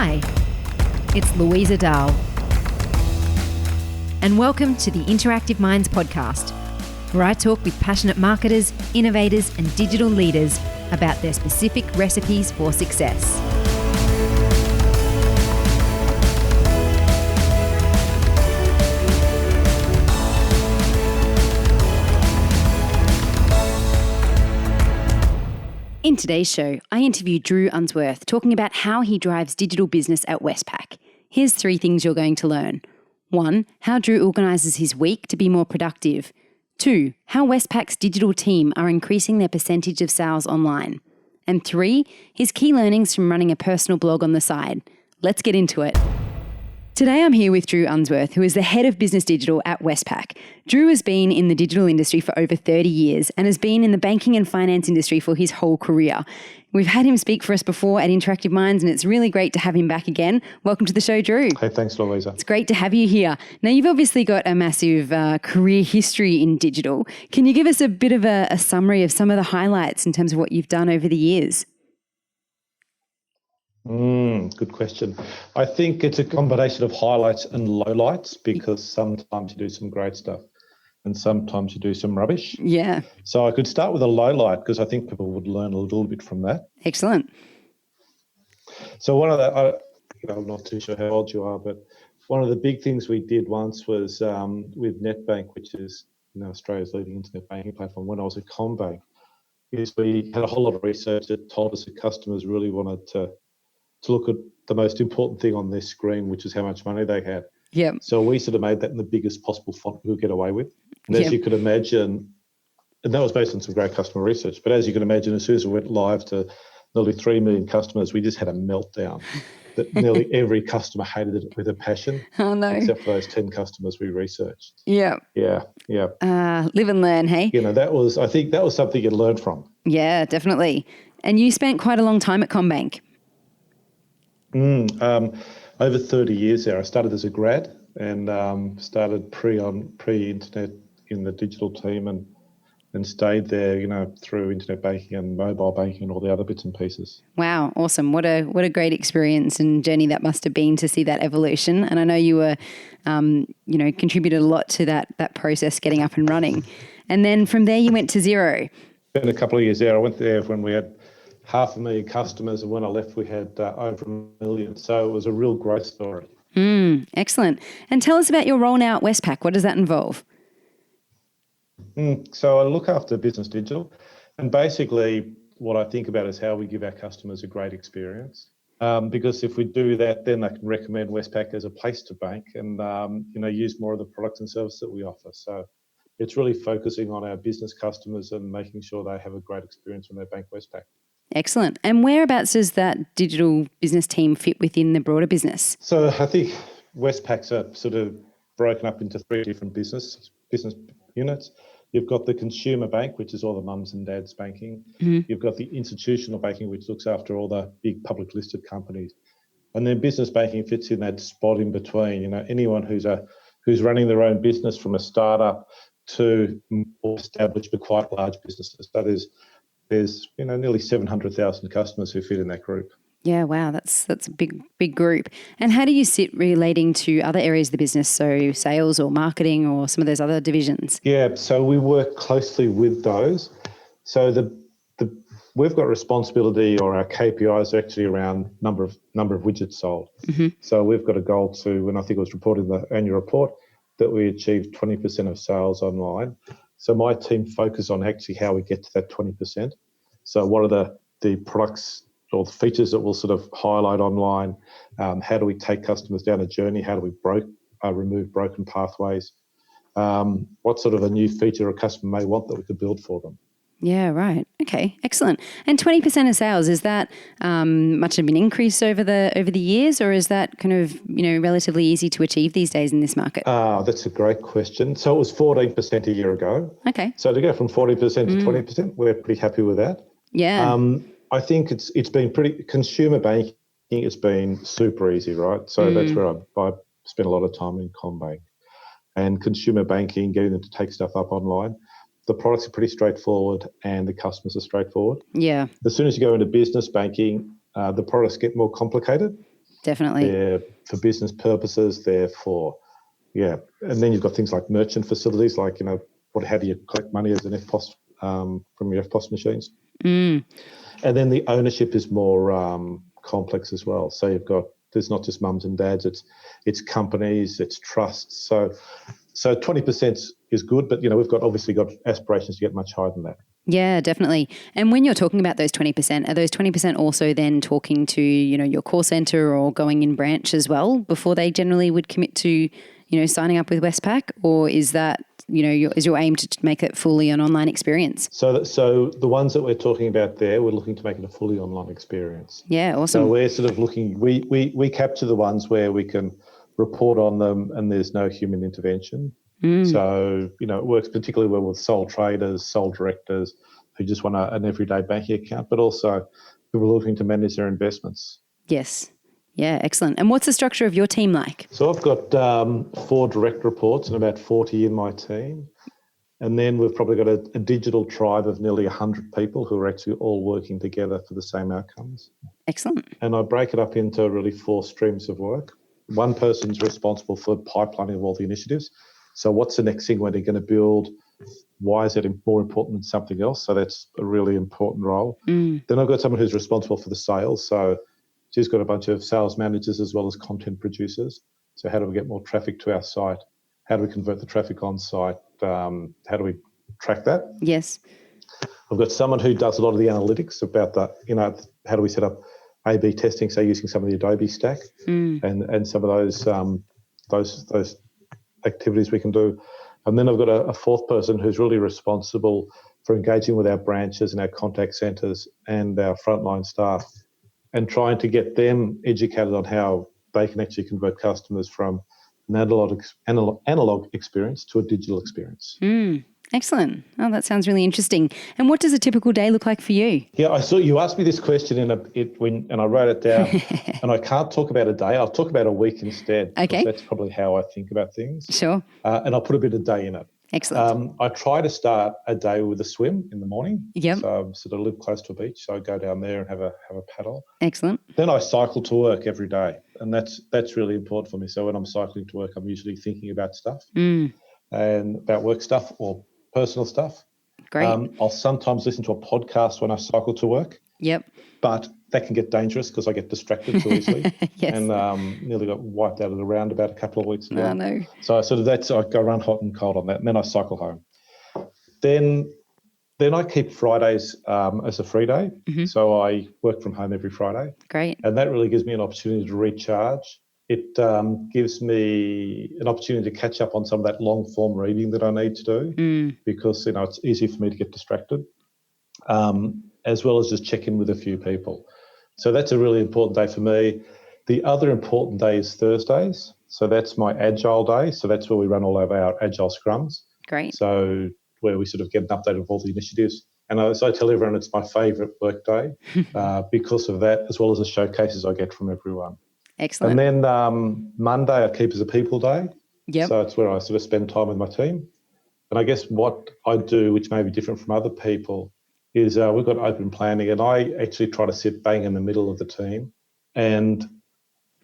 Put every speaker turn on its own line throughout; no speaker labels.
Hi, it's Louisa Dahl. And welcome to the Interactive Minds podcast, where I talk with passionate marketers, innovators, and digital leaders about their specific recipes for success. In today's show, I interviewed Drew Unsworth talking about how he drives digital business at Westpac. Here's 3 things you're going to learn. 1, how Drew organises his week to be more productive. 2, how Westpac's digital team are increasing their percentage of sales online. And 3, his key learnings from running a personal blog on the side. Let's get into it. Today I'm here with Drew Unsworth, who is the head of business digital at Westpac. Drew has been in the digital industry for over 30 years and has been in the banking and finance industry for his whole career. We've had him speak for us before at Interactive Minds, and it's really great to have him back again. Welcome to the show, Drew.
Hey, thanks, Louisa.
It's great to have you here. Now, you've obviously got a massive career history in digital. Can you give us a bit of a summary of some of the highlights in terms of what you've done over the years?
Good question. I think it's a combination of highlights and lowlights, because sometimes you do some great stuff and sometimes you do some rubbish.
Yeah.
So I could start with a lowlight because I think people would learn a little bit from that.
Excellent.
So one of the, I'm not too sure how old you are, but one of the big things we did once was with NetBank, which is Australia's leading internet banking platform. When I was at Commonwealth Bank, is we had a whole lot of research that told us that customers really wanted to look at the most important thing on their screen, which is how much money they had.
Yeah.
So we sort of made that in the biggest possible font we could get away with. And as you could imagine, and that was based on some great customer research, but as you can imagine, as soon as we went live to nearly 3 million customers, we just had a meltdown that nearly every customer hated it with a passion.
Oh, no.
Except for those 10 customers we researched.
Yeah.
Yeah.
Live and learn, hey?
I think that was something you learned from.
Yeah, definitely. And you spent quite a long time at Commonwealth Bank.
Over 30 years there. I started as a grad and started pre-internet in the digital team and stayed there, through internet banking and mobile banking and all the other bits and pieces.
Wow, awesome. What a great experience and journey that must have been to see that evolution. And I know you were, contributed a lot to that process getting up and running. And then from there you went to Xero.
Spent a couple of years there. I went there when we had 500,000 customers, and when I left we had over 1 million. So it was a real growth story.
Excellent. And tell us about your role now at Westpac. What does that involve?
So I look after business digital, and basically what I think about is how we give our customers a great experience. Because if we do that, then they can recommend Westpac as a place to bank and use more of the products and services that we offer. So it's really focusing on our business customers and making sure they have a great experience when they bank Westpac.
Excellent. And whereabouts does that digital business team fit within the broader business?
So I think Westpac's are sort of broken up into 3 different business units. You've got the consumer bank, which is all the mums and dads banking. Mm-hmm. You've got the institutional banking, which looks after all the big public listed companies. And then business banking fits in that spot in between. Anyone who's running their own business, from a startup to more established but quite large businesses. So there's nearly 700,000 customers who fit in that group.
Yeah, wow, that's a big group. And how do you sit relating to other areas of the business, so sales or marketing or some of those other divisions?
Yeah, so we work closely with those. So we've got responsibility, or our KPIs are actually around number of widgets sold. Mm-hmm. So we've got a goal to, and I think it was reported in the annual report, that we achieved 20% of sales online. So my team focus on actually how we get to that 20%. So what are the products or the features that we'll sort of highlight online? How do we take customers down a journey? How do we remove broken pathways? What sort of a new feature a customer may want that we could build for them?
Yeah, right. Okay, excellent. And 20% of sales, is that much of an increase over the years, or is that kind of relatively easy to achieve these days in this market?
That's a great question. So it was 14% a year ago.
Okay.
So to go from 40% to 20%, we're pretty happy with that.
Yeah.
I think it's been pretty, consumer banking, it's been super easy, right? So that's where I spent a lot of time in Commonwealth Bank. And consumer banking, getting them to take stuff up online, the products are pretty straightforward and the customers are straightforward.
Yeah.
As soon as you go into business banking, the products get more complicated.
Definitely.
They're for business purposes. They're for, and then you've got things like merchant facilities, like, how do you collect money as an FPOS from your FPOS machines?
Mm.
And then the ownership is more complex as well. So there's not just mums and dads, it's companies, it's trusts. So 20% is good, but we've obviously got aspirations to get much higher than that.
Yeah, definitely. And when you're talking about those 20%, are those 20% also then talking to, your call center or going in branch as well before they generally would commit to, signing up with Westpac? Or is that, is your aim to make it fully an online experience?
So the ones that we're talking about there, we're looking to make it a fully online experience.
Yeah, awesome.
So we're sort of looking, we capture the ones where we can report on them and there's no human intervention. So, it works particularly well with sole traders, sole directors who just want an everyday banking account, but also people looking to manage their investments.
Yes. Yeah, excellent. And what's the structure of your team like?
So I've got 4 direct reports and about 40 in my team. And then we've probably got a digital tribe of nearly 100 people who are actually all working together for the same outcomes.
Excellent.
And I break it up into really 4 streams of work. One person's responsible for pipelining of all the initiatives. So what's the next thing we're going to build? Why is it more important than something else? So that's a really important role. Then I've got someone who's responsible for the sales. So she's got a bunch of sales managers as well as content producers. So how do we get more traffic to our site? How do we convert the traffic on site? How do we track that?
Yes.
I've got someone who does a lot of the analytics about that. How do we set up A/B testing? So using some of the Adobe stack and some of those activities we can do. And then I've got a 4th person who's really responsible for engaging with our branches and our contact centres and our frontline staff and trying to get them educated on how they can actually convert customers from an analog experience to a digital experience.
Excellent. Oh, that sounds really interesting. And what does a typical day look like for you?
Yeah, I saw you asked me this question and I wrote it down. And I can't talk about a day. I'll talk about a week instead.
Okay.
That's probably how I think about things.
Sure.
And I'll put a bit of day in it.
Excellent.
I try to start a day with a swim in the morning.
Yep.
So I sort of live close to a beach, so I go down there and have a paddle.
Excellent.
Then I cycle to work every day, and that's really important for me. So when I'm cycling to work, I'm usually thinking about stuff and about work stuff or personal stuff.
Great.
I'll sometimes listen to a podcast when I cycle to work.
Yep.
But that can get dangerous because I get distracted too easily.
Yes.
And nearly got wiped out of the roundabout a couple of weeks ago.
Oh, no.
So I go run hot and cold on that, and then I cycle home. Then I keep Fridays as a free day. So I work from home every Friday.
Great.
And that really gives me an opportunity to recharge. It gives me an opportunity to catch up on some of that long form reading that I need to do because, it's easy for me to get distracted. As well as just check in with a few people. So that's a really important day for me. The other important day is Thursdays. So that's my agile day. So that's where we run all of our agile scrums.
Great.
So where we sort of get an update of all the initiatives. And as I tell everyone, it's my favourite work day because of that, as well as the showcases I get from everyone.
Excellent.
And then Monday I keep as a people day.
Yep.
So it's where I sort of spend time with my team. And I guess what I do, which may be different from other people, is we've got open planning, and I actually try to sit bang in the middle of the team and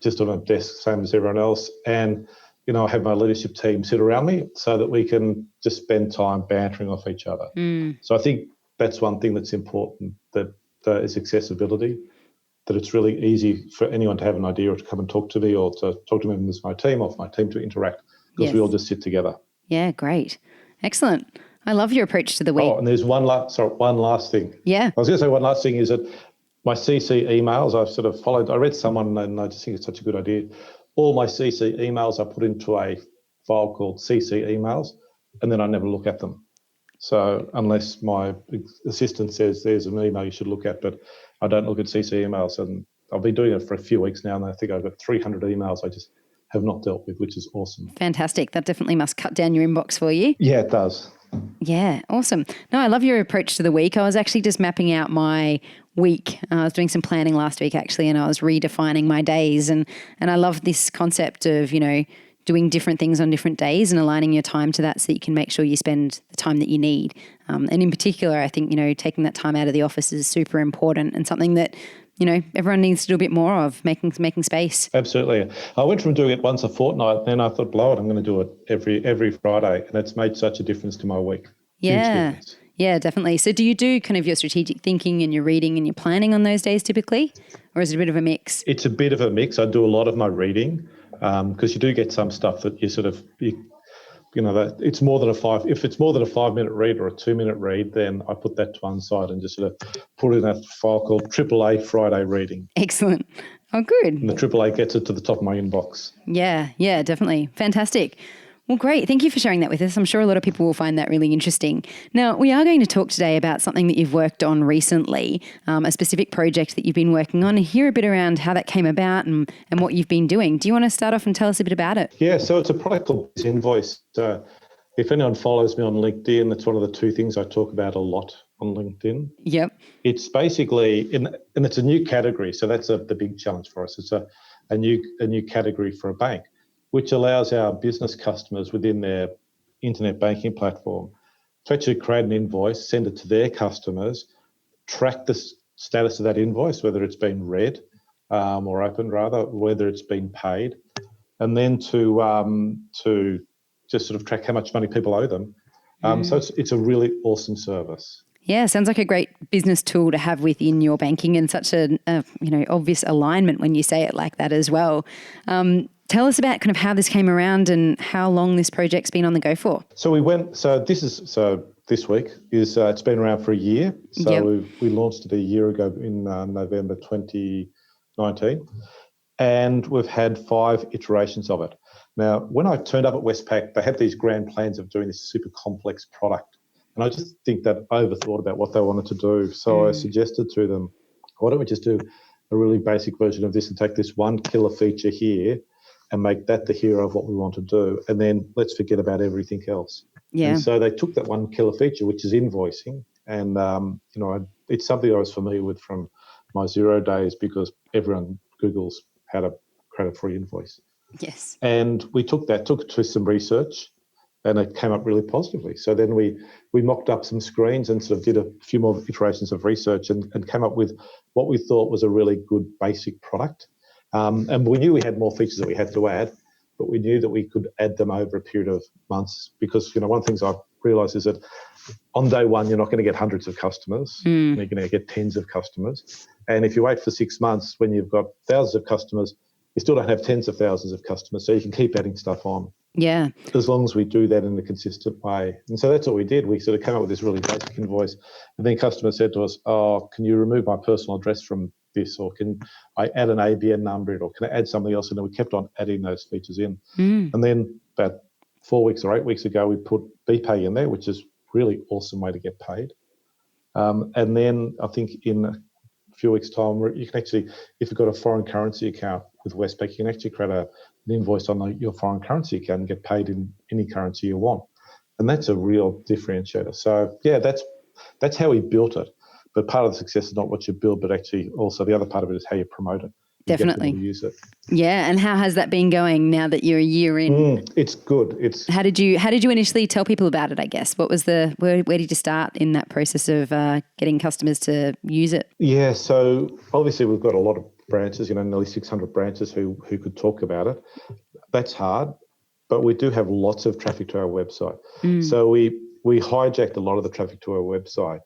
just on a desk, same as everyone else. And, I have my leadership team sit around me so that we can just spend time bantering off each other. So I think that's one thing that's important, that is accessibility, that it's really easy for anyone to have an idea or to come and talk to me or to talk to members of my team or for my team to interact because we all just sit together.
Yeah, great. Excellent. I love your approach to the week.
Oh, and there's one last thing.
Yeah.
I was going to say one last thing is that my CC emails, I've sort of followed, I read someone and I just think it's such a good idea. All my CC emails I put into a file called CC emails and then I never look at them. So unless my assistant says there's an email you should look at, but I don't look at CC emails, and I've been doing it for a few weeks now and I think I've got 300 emails I just have not dealt with, which is awesome.
Fantastic. That definitely must cut down your inbox for you.
Yeah, it does.
Yeah, awesome. No, I love your approach to the week. I was actually just mapping out my week. I was doing some planning last week actually, and I was redefining my days. And I love this concept of, doing different things on different days and aligning your time to that so that you can make sure you spend the time that you need. And in particular, I think, taking that time out of the office is super important and something that everyone needs to do a bit more of, making space.
Absolutely. I went from doing it once a fortnight, and then I thought, blow it, I'm going to do it every Friday, and it's made such a difference to my week. Huge difference.
Yeah, definitely. So do you do kind of your strategic thinking and your reading and your planning on those days typically, or is it a bit of a mix?
It's a bit of a mix. I do a lot of my reading because you do get some stuff that you sort of, that it's more than if it's more than a 5-minute read or a 2-minute read, then I put that to one side and just sort of put it in that file called AAA Friday Reading.
Excellent. Oh, good.
And the AAA gets it to the top of my inbox.
Yeah, definitely. Fantastic. Well, great. Thank you for sharing that with us. I'm sure a lot of people will find that really interesting. Now, we are going to talk today about something that you've worked on recently, a specific project that you've been working on, and hear a bit around how that came about and what you've been doing. Do you want to start off and tell us a bit about it?
Yeah, so it's a product called Invoice. If anyone follows me on LinkedIn, that's one of the 2 things I talk about a lot on LinkedIn.
Yep.
It's basically, and it's a new category, so that's the big challenge for us. It's a new category for a bank, which allows our business customers within their internet banking platform to actually create an invoice, send it to their customers, track the status of that invoice, whether it's been read or opened rather, whether it's been paid, and then to just sort of track how much money people owe them. So it's a really awesome service.
Yeah, sounds like a great business tool to have within your banking, and such a obvious alignment when you say it like that as well. Tell us about kind of how this came around and how long this project's been on the go for.
So this week is it's been around for a year. So we launched it a year ago in November 2019, and we've had 5 iterations of it. Now, when I turned up at Westpac, they had these grand plans of doing this super complex product. And I just think that overthought about what they wanted to do. So I suggested to them, why don't we just do a really basic version of this and take this one killer feature here and make that the hero of what we want to do. And then let's forget about everything else. Yeah. And so they took that one killer feature, which is invoicing. And, it's something I was familiar with from my Xero days because everyone Googles how to create a free invoice.
Yes.
And we took it to some research, and it came up really positively. So then we mocked up some screens and sort of did a few more iterations of research and came up with what we thought was a really good basic product. And we knew we had more features that we had to add, but we knew that we could add them over a period of months because, one of the things I've realised is that on day one, you're not going to get hundreds of customers. You're going to get tens of customers. And if you wait for 6 months when you've got thousands of customers, you still don't have tens of thousands of customers. So you can keep adding stuff on.
Yeah.
As long as we do that in a consistent way. And so that's what we did. We sort of came up with this really basic invoice. And then customers said to us, can you remove my personal address from this? Or can I add an ABN number? Or can I add something else? And then we kept on adding those features in. And then about 4 weeks or 8 weeks ago, we put BPay in there, which is a really awesome way to get paid. And then I think in a few weeks' time, you can actually, if you've got a foreign currency account with Westpac, you can actually create an invoice on your foreign currency account and get paid in any currency you want. And that's a real differentiator. So, yeah, that's how we built it. But part of the success is not what you build, but actually also the other part of it is how you promote it.
Definitely.
Get people to use it.
Yeah, and how has that been going now that you're a year in?
It's good.
How did you initially tell people about it, I guess? What was where did you start in that process of getting customers to use it?
Yeah, so obviously we've got a lot of branches, nearly 600 branches who could talk about it. That's hard, but we do have lots of traffic to our website. So we hijacked a lot of the traffic to our website.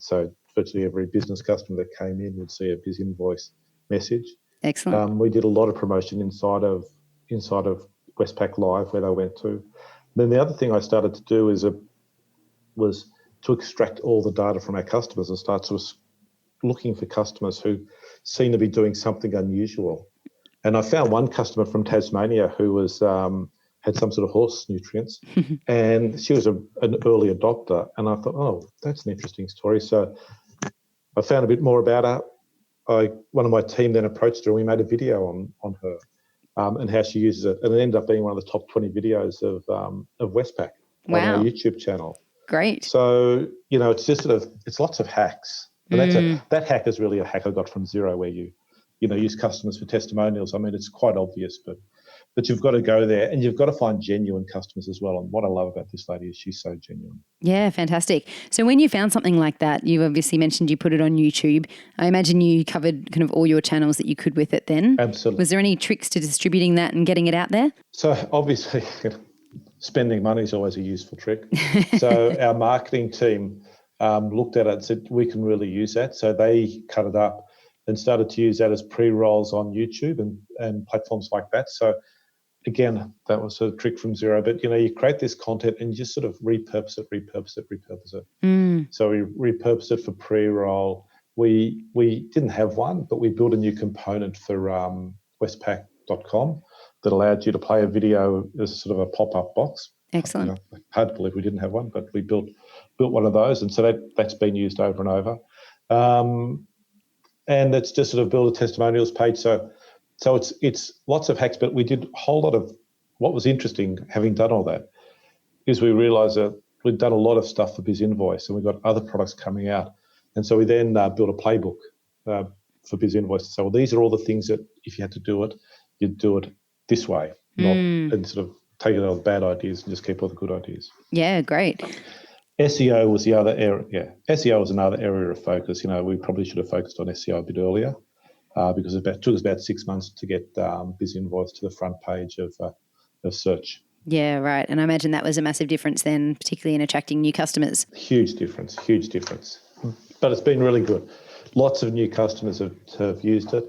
So virtually every business customer that came in would see a biz invoice message.
Excellent.
We did a lot of promotion inside of Westpac Live where they went to. Then the other thing I started to do was to extract all the data from our customers and start sort of looking for customers who seem to be doing something unusual. And I found one customer from Tasmania who was had some sort of horse nutrients, and she was an early adopter. And I thought, that's an interesting story. So I found a bit more about her. One of my team then approached her and we made a video on her and how she uses it. And it ended up being one of the top 20 videos of Westpac on our YouTube channel.
Great.
So, it's just it's lots of hacks. And that hack is really a hack I got from Xero where you use customers for testimonials. I mean, it's quite obvious, but But you've got to go there and you've got to find genuine customers as well. And what I love about this lady is she's so genuine.
Yeah, fantastic. So when you found something like that, you obviously mentioned you put it on YouTube. I imagine you covered kind of all your channels that you could with it then.
Absolutely.
Was there any tricks to distributing that and getting it out there?
So obviously spending money is always a useful trick. So our marketing team looked at it and said, we can really use that. So they cut it up and started to use that as pre-rolls on YouTube and platforms like that. So again, that was a trick from Xero. But, you create this content and you just sort of repurpose it. So we repurposed it for pre-roll. We didn't have one, but we built a new component for Westpac.com that allowed you to play a video as sort of a pop-up box.
Excellent.
Hard to believe we didn't have one, but we built one of those. And so that's been used over and over. And it's just sort of build a testimonials page. So it's lots of hacks, but we did a whole lot of what was interesting having done all that is we realised that we'd done a lot of stuff for Biz Invoice and we've got other products coming out. And so we then built a playbook for Biz Invoice. So these are all the things that if you had to do it, you'd do it this way, not and sort of take all the bad ideas and just keep all the good ideas.
Yeah, great.
SEO was the other area. Yeah, SEO was another area of focus. We probably should have focused on SEO a bit earlier. Because it took us about 6 months to get Biz Invoice to the front page of search.
Yeah, right. And I imagine that was a massive difference then, particularly in attracting new customers.
Huge difference. But it's been really good. Lots of new customers have used it.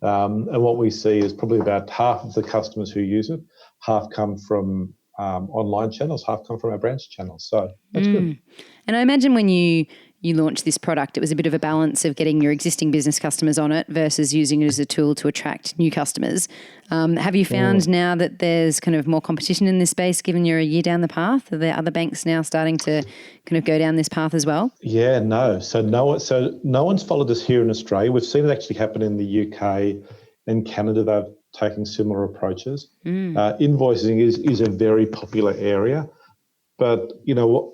And what we see is probably about half of the customers who use it, half come from online channels, half come from our branch channels. So that's good.
And I imagine when you launched this product, it was a bit of a balance of getting your existing business customers on it versus using it as a tool to attract new customers. Have you found now that there's kind of more competition in this space, given you're a year down the path? Are there other banks now starting to kind of go down this path as well?
Yeah, no. So no one's followed us here in Australia. We've seen it actually happen in the UK and Canada. They've taken similar approaches. Invoicing is a very popular area. But,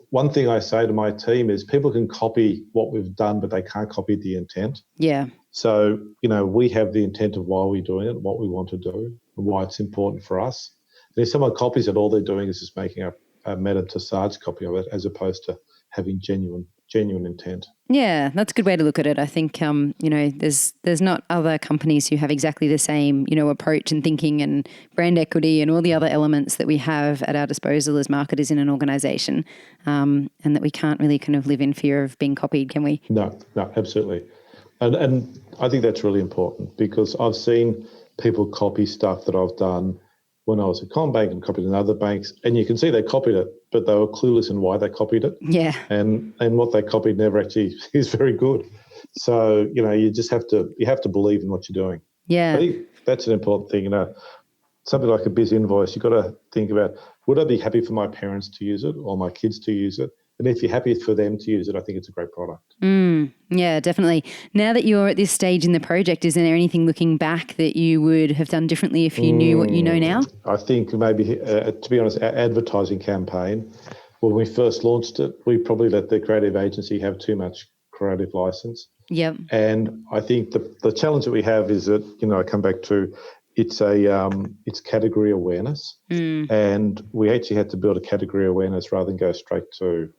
one thing I say to my team is people can copy what we've done, but they can't copy the intent.
Yeah.
So, we have the intent of why we're doing it, what we want to do, and why it's important for us. And if someone copies it, all they're doing is just making a meta-to-Sarge copy of it as opposed to having genuine intent.
Yeah, that's a good way to look at it. I think, there's not other companies who have exactly the same, approach and thinking and brand equity and all the other elements that we have at our disposal as marketers in an organisation, and that we can't really kind of live in fear of being copied, can we?
No, absolutely. And I think that's really important because I've seen people copy stuff that I've done when I was at Commonwealth Bank and copied in other banks, and you can see they copied it, but they were clueless in why they copied it.
Yeah. And
what they copied never actually is very good. So, you just have to believe in what you're doing.
Yeah.
I think that's an important thing. Something like a Biz Invoice, you've got to think about, would I be happy for my parents to use it or my kids to use it? And if you're happy for them to use it, I think it's a great product.
Yeah, definitely. Now that you're at this stage in the project, is there anything looking back that you would have done differently if you knew what you know now?
I think maybe, to be honest, our advertising campaign, when we first launched it, we probably let the creative agency have too much creative license.
Yep.
And I think the challenge that we have is that, I come back to, it's category awareness. And we actually had to build a category awareness rather than go straight to,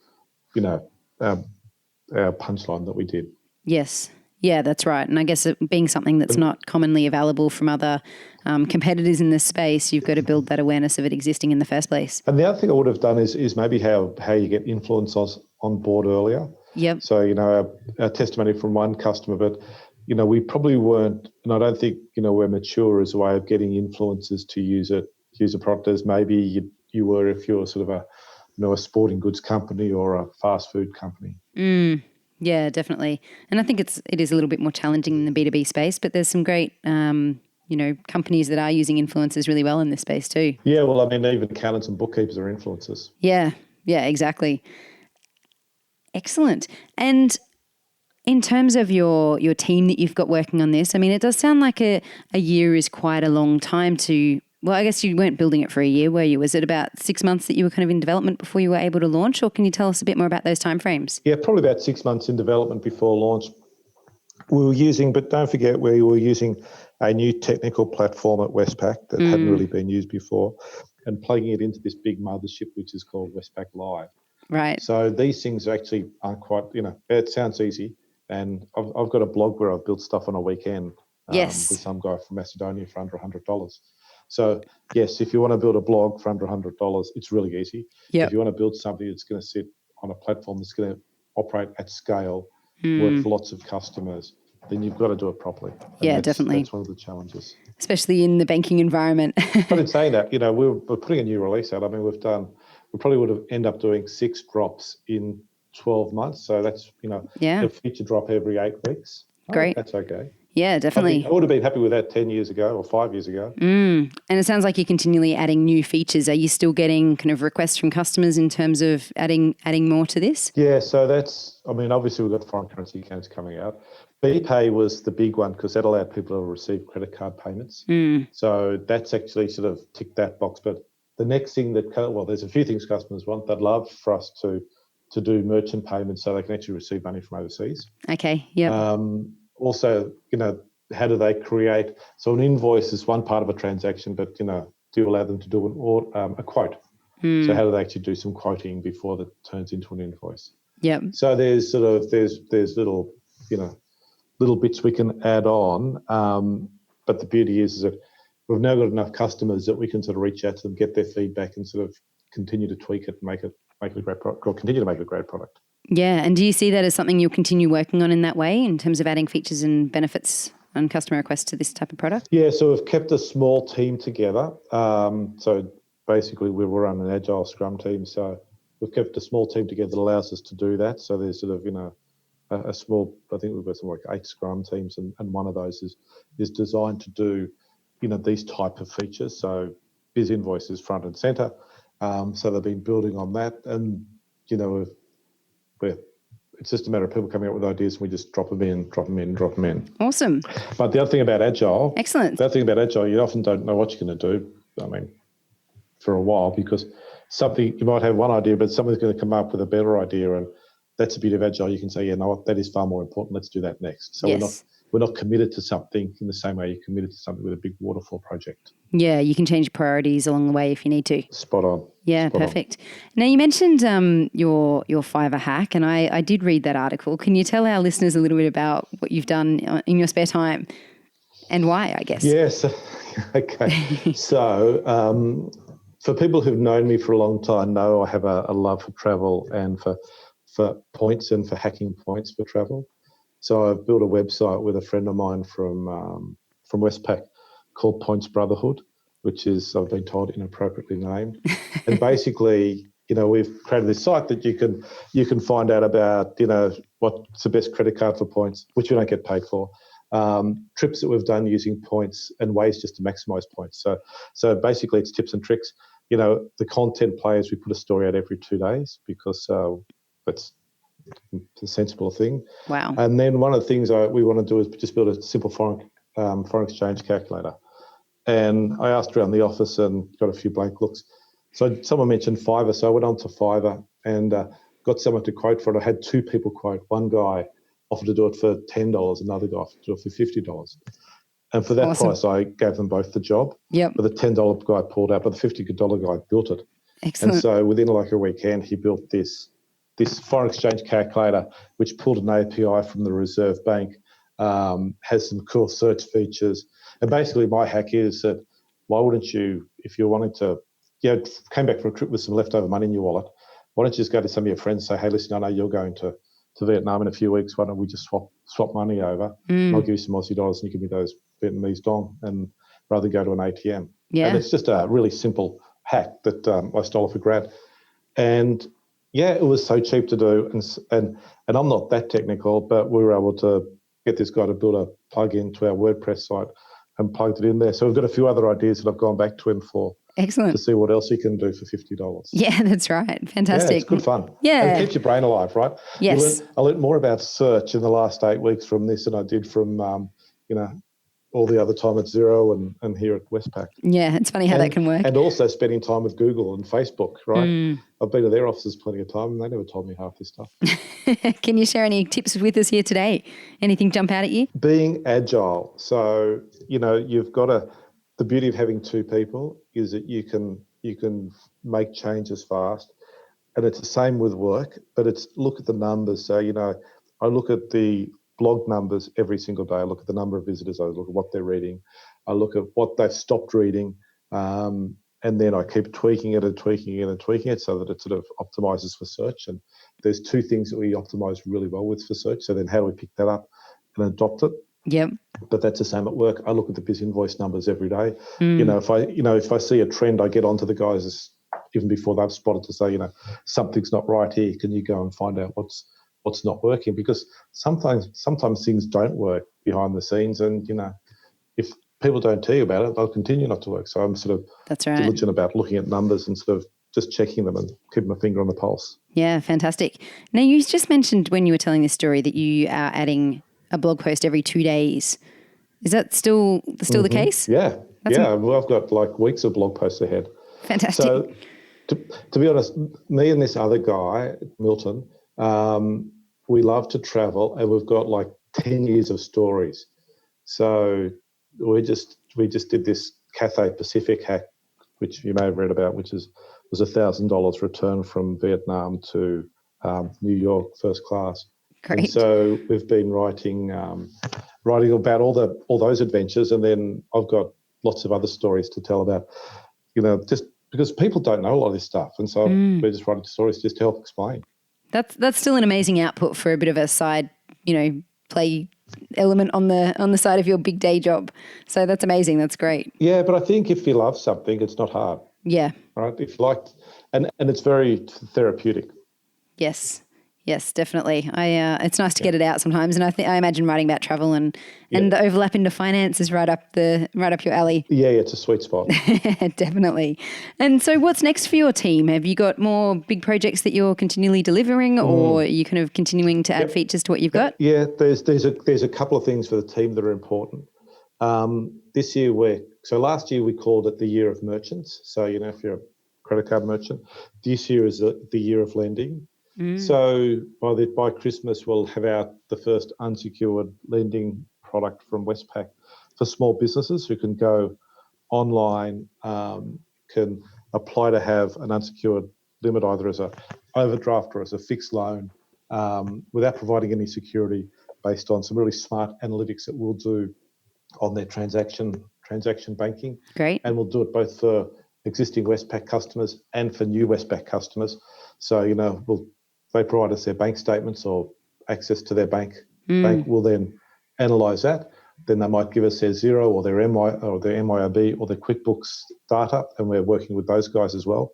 our punchline that we did.
Yes. Yeah, that's right. And I guess it being something that's not commonly available from other competitors in this space, you've got to build that awareness of it existing in the first place.
And the other thing I would have done is maybe how you get influencers on board earlier.
Yep.
So, our testimony from one customer, but, we probably weren't, and I don't think, we're mature as a way of getting influencers to use a product as maybe you were if you're sort of a sporting goods company or a fast food company.
Yeah, definitely. And I think it is a little bit more challenging in the B2B space, but there's some great, companies that are using influencers really well in this space too.
Yeah, well, I mean, even accountants and bookkeepers are influencers.
Yeah, exactly. Excellent. And in terms of your team that you've got working on this, I mean, it does sound like a year is quite a long time to... Well, I guess you weren't building it for a year, were you? Was it about 6 months that you were kind of in development before you were able to launch, or can you tell us a bit more about those timeframes?
Yeah, probably about 6 months in development before launch. We were using, but don't forget, we were using a new technical platform at Westpac that hadn't really been used before, and plugging it into this big mothership, which is called Westpac Live.
Right.
So these things actually aren't quite, it sounds easy. And I've got a blog where I've built stuff on a weekend
Yes.
with some guy from Macedonia for under $100. So, yes, if you want to build a blog for under $100, it's really easy.
Yep.
If you want to build something that's going to sit on a platform that's going to operate at scale, work for lots of customers, then you've got to do it properly. And
definitely.
That's one of the challenges.
Especially in the banking environment.
But in saying that, we're putting a new release out. I mean, we probably would have ended up doing 6 drops in 12 months. So that's, a feature drop every 8 weeks.
Great.
That's okay.
Yeah, definitely.
I would have been happy with that 10 years ago or 5 years ago.
And it sounds like you're continually adding new features. Are you still getting kind of requests from customers in terms of adding more to this?
Yeah, so obviously we've got foreign currency accounts coming out. BPay was the big one because that allowed people to receive credit card payments. So that's actually sort of ticked that box. But the next thing there's a few things customers want. They'd love for us to do merchant payments so they can actually receive money from overseas.
Okay, yeah.
Also, how do they create? So an invoice is one part of a transaction, but, do you allow them to do a quote? So how do they actually do some quoting before that turns into an invoice?
Yep.
So there's little, little bits we can add on. But the beauty is that we've now got enough customers that we can sort of reach out to them, get their feedback and sort of continue to tweak it and make it a great product, or continue to make it a great product.
Yeah, and do you see that as something you'll continue working on in that way in terms of adding features and benefits and customer requests to this type of product?
Yeah, so we've kept a small team together. So basically we were on an agile scrum team. So we've kept a small team together that allows us to do that. So there's sort of, a small, I think we've got something like 8 scrum teams and one of those is designed to do, these type of features. So biz invoices front and center. So they've been building on that and, it's just a matter of people coming up with ideas and we just drop them in.
Awesome.
But the other thing about Agile.
Excellent.
The other thing about Agile, you often don't know what you're going to do, for a while, because you might have one idea, but someone's going to come up with a better idea. And that's a bit of Agile. You can say, that is far more important. Let's do that next. So we're not committed to something in the same way you're committed to something with a big waterfall project.
Yeah, you can change priorities along the way if you need to.
Spot on.
Yeah, perfect. Now, you mentioned your Fiverr hack, and I did read that article. Can you tell our listeners a little bit about what you've done in your spare time and why, I guess?
Yes. Okay. So for people who've known me for a long time know I have a love for travel and for points and for hacking points for travel. So I've built a website with a friend of mine from Westpac called Points Brotherhood, which is, I've been told, inappropriately named. And basically, we've created this site that you can find out about, what's the best credit card for points, which we don't get paid for, trips that we've done using points and ways just to maximise points. So basically it's tips and tricks. The content players, we put a story out every 2 days because that's a sensible thing.
Wow.
And then one of the things we want to do is just build a simple foreign exchange calculator. And I asked around the office and got a few blank looks. So someone mentioned Fiverr. So I went on to Fiverr and got someone to quote for it. I had 2 people quote. One guy offered to do it for $10, another guy offered to do it for $50. And for that price, I gave them both the job.
Yep.
But the $10 guy pulled out, but the $50 guy built it.
Excellent.
And so within like a weekend, he built this foreign exchange calculator, which pulled an API from the Reserve Bank, has some cool search features. And basically my hack is that why wouldn't you, if you're wanting to, came back from a trip with some leftover money in your wallet, why don't you just go to some of your friends and say, hey, listen, I know you're going to Vietnam in a few weeks. Why don't we just swap money over? And I'll give you some Aussie dollars and you give me those Vietnamese dong, and rather than go to an ATM.
Yeah.
And it's just a really simple hack that I stole off a grad. And yeah, it was so cheap to do. And I'm not that technical, but we were able to get this guy to build a plug-in to our WordPress site and plugged it in there. So we've got a few other ideas that I've gone back to him for.
Excellent.
To see what else you can do for $50.
Yeah, that's right. Fantastic.
Yeah, it's good fun.
Yeah.
And it keeps your brain alive, right?
Yes.
I learned more about search in the last 8 weeks from this than I did from, all the other time at Xero and here at Westpac.
Yeah, it's funny how that can work.
And also spending time with Google and Facebook, right? I've been to their offices plenty of time and they never told me half this stuff.
Can you share any tips with us here today? Anything jump out at you?
Being agile. So, you've got the beauty of having two people is that you can make changes fast. And it's the same with work, but it's look at the numbers. So, I look at the blog numbers every single day. I look at the number of visitors. I look at what they're reading. I look at what they've stopped reading. And then I keep tweaking it and tweaking it and tweaking it so that it sort of optimizes for search. And there's two things that we optimize really well with for search. So then how do we pick that up and adopt it?
Yep.
But that's the same at work. I look at the biz invoice numbers every day. If I see a trend, I get onto the guys even before they've spotted to say, something's not right here. Can you go and find out what's not working? Because sometimes things don't work behind the scenes, and if people don't tell you about it, they'll continue not to work. So I'm sort of diligent about looking at numbers and sort of just checking them and keeping my finger on the pulse.
Yeah, fantastic. Now, you just mentioned when you were telling this story that you are adding a blog post every 2 days. Is that still the case?
Yeah. Well, I've got like weeks of blog posts ahead.
Fantastic.
So to be honest, me and this other guy, Milton, we love to travel and we've got like 10 years of stories. So we just did this Cathay Pacific hack, which you may have read about, which was $1,000 return from Vietnam to New York first class.
Great.
And so we've been writing about all those adventures, and then I've got lots of other stories to tell about, just because people don't know a lot of this stuff, and so we're just writing stories just to help explain.
That's still an amazing output for a bit of a side, play element on the side of your big day job. So that's amazing. That's great.
Yeah, but I think if you love something, it's not hard.
Yeah.
Right. If you liked, and it's very therapeutic.
Yes, definitely. It's nice to get it out sometimes, and I imagine writing about travel and the overlap into finance is right up your alley.
Yeah, it's a sweet spot.
Definitely. And so, what's next for your team? Have you got more big projects that you're continually delivering, or are you kind of continuing to add features to what you've got?
Yeah, there's a couple of things for the team that are important. This year last year we called it the year of merchants. So if you're a credit card merchant, this year is the year of lending. So by Christmas, we'll have out the first unsecured lending product from Westpac for small businesses who can go online, can apply to have an unsecured limit either as an overdraft or as a fixed loan without providing any security, based on some really smart analytics that we'll do on their transaction banking.
Great.
And we'll do it both for existing Westpac customers and for new Westpac customers. So, they provide us their bank statements or access to their bank. Bank will then analyse that. Then they might give us their Xero or their MIRB or their QuickBooks data, and we're working with those guys as well.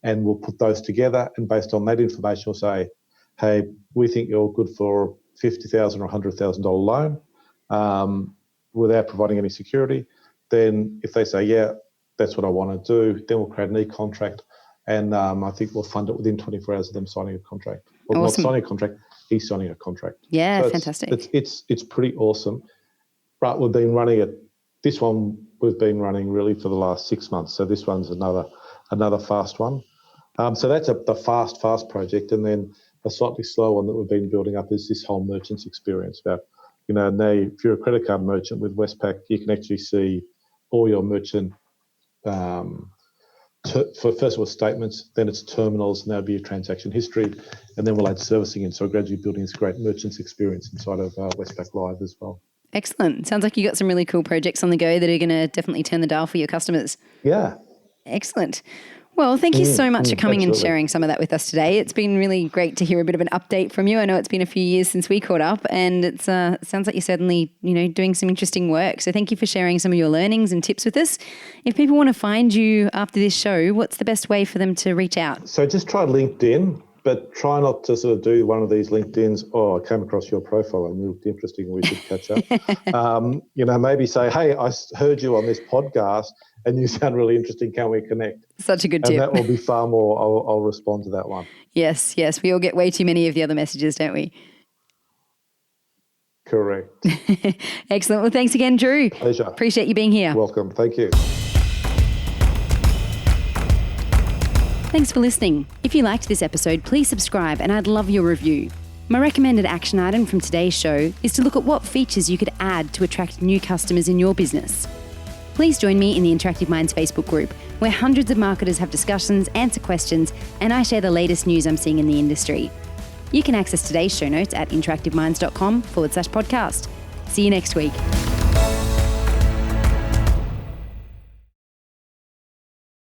And we'll put those together, and based on that information, we'll say, hey, we think you're good for $50,000 or $100,000 loan without providing any security. Then if they say, yeah, that's what I want to do, then we'll create an e-contract. And I think we'll fund it within 24 hours of them signing a contract. Well,
awesome.
Not signing a contract, he's signing a contract.
Yeah,
so
fantastic.
It's pretty awesome. But we've been running it. This one we've been running really for the last 6 months. So this one's another fast one. So that's the fast project. And then a slightly slow one that we've been building up is this whole merchants experience about, now if you're a credit card merchant with Westpac, you can actually see all your merchant for first of all statements, then it's terminals, and that'll be your transaction history, and then we'll add servicing in. So we're gradually building this great merchants experience inside of Westpac Live as well.
Excellent. Sounds like you got some really cool projects on the go that are going to definitely turn the dial for your customers.
Yeah.
Excellent. Well, thank you so much for coming
absolutely.
and sharing some of that with us today. It's been really great to hear a bit of an update from you. I know it's been a few years since we caught up, and it sounds like you're certainly, doing some interesting work. So thank you for sharing some of your learnings and tips with us. If people want to find you after this show, what's the best way for them to reach out?
So just try LinkedIn, but try not to sort of do one of these LinkedIn's, I came across your profile and you looked interesting, we should catch up. Maybe say, hey, I heard you on this podcast and you sound really interesting, can we connect?
Such a good tip.
And that will be far more, I'll respond to that one.
Yes, we all get way too many of the other messages, don't we?
Correct.
Excellent. Well, thanks again, Drew.
Pleasure.
Appreciate you being here.
Welcome. Thank you.
Thanks for listening. If you liked this episode, please subscribe and I'd love your review. My recommended action item from today's show is to look at what features you could add to attract new customers in your business. Please join me in the Interactive Minds Facebook group, where hundreds of marketers have discussions, answer questions, and I share the latest news I'm seeing in the industry. You can access today's show notes at interactiveminds.com/podcast. See you next week.